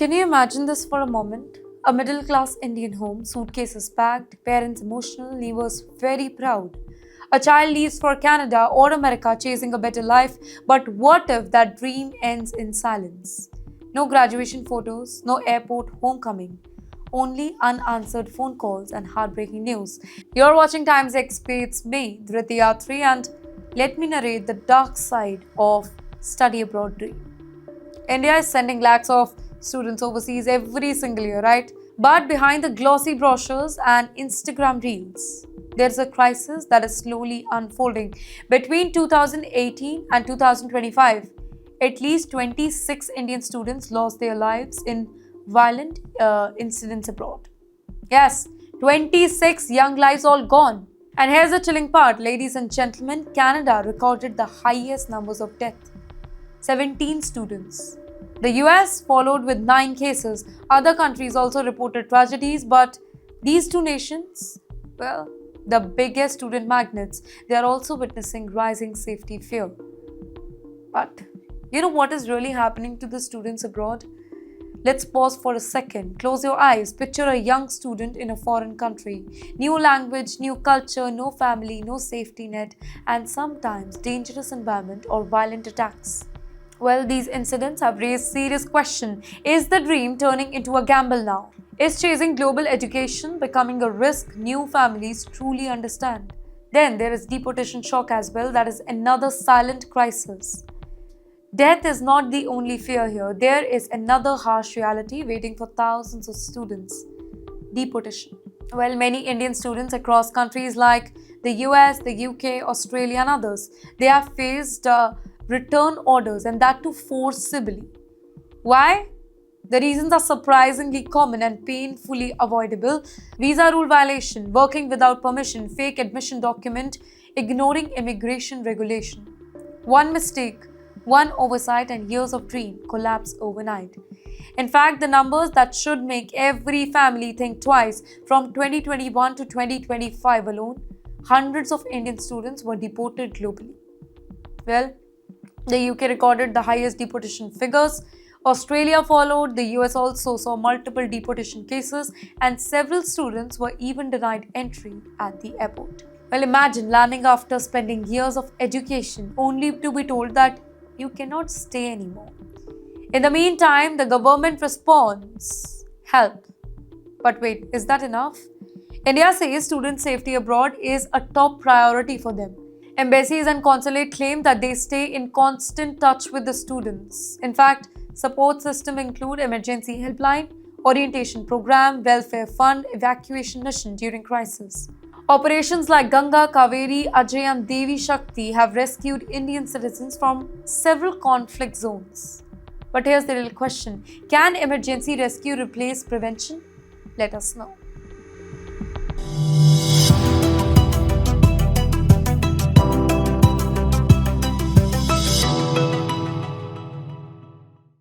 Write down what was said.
Can you imagine this for a moment? A middle class Indian home, suitcases packed, parents emotional, neighbors very proud. A child leaves for Canada or America chasing a better life, but what if that dream ends in silence? No graduation photos, no airport homecoming, only unanswered phone calls and heartbreaking news. You're watching Times XP, it's me, Dhriti Yatri, and let me narrate the dark side of study abroad dream. India is sending lakhs of students overseas every single year, right? But behind the glossy brochures and Instagram reels, there's a crisis that is slowly unfolding. Between 2018 and 2025, at least 26 Indian students lost their lives in violent incidents abroad. Yes, 26 young lives all gone. And here's the chilling part, ladies and gentlemen, Canada recorded the highest numbers of deaths. 17 students. The US followed with 9 cases. Other countries also reported tragedies, but these two nations, well, the biggest student magnets, they are also witnessing rising safety fear. But you know what is really happening to the students abroad? Let's pause for a second. Close your eyes. Picture a young student in a foreign country. New language, new culture, no family, no safety net, and sometimes dangerous environment or violent attacks. Well, these incidents have raised serious questions. Is the dream turning into a gamble now? Is chasing global education becoming a risk new families truly understand? Then there is deportation shock as well. That is another silent crisis. Death is not the only fear here. There is another harsh reality waiting for thousands of students. Deportation. Well, many Indian students across countries like the US, the UK, Australia and others, they have faced return orders, and that too forcibly. Why? The reasons are surprisingly common and painfully avoidable. Visa rule violation, working without permission, fake admission document, ignoring immigration regulation. One mistake, one oversight, and years of dream collapse overnight. In fact, the numbers that should make every family think twice, from 2021 to 2025 alone, hundreds of Indian students were deported globally. Well, the UK recorded the highest deportation figures. Australia followed, the US also saw multiple deportation cases, and several students were even denied entry at the airport. Well, imagine landing after spending years of education only to be told that you cannot stay anymore. In the meantime, the government responds, help. But wait, is that enough? India says student safety abroad is a top priority for them. Embassies and consulate claim that they stay in constant touch with the students. In fact, support systems include emergency helpline, orientation program, welfare fund, evacuation mission during crisis. Operations like Ganga, Kaveri, Ajay and Devi Shakti have rescued Indian citizens from several conflict zones. But here's the real question. Can emergency rescue replace prevention? Let us know.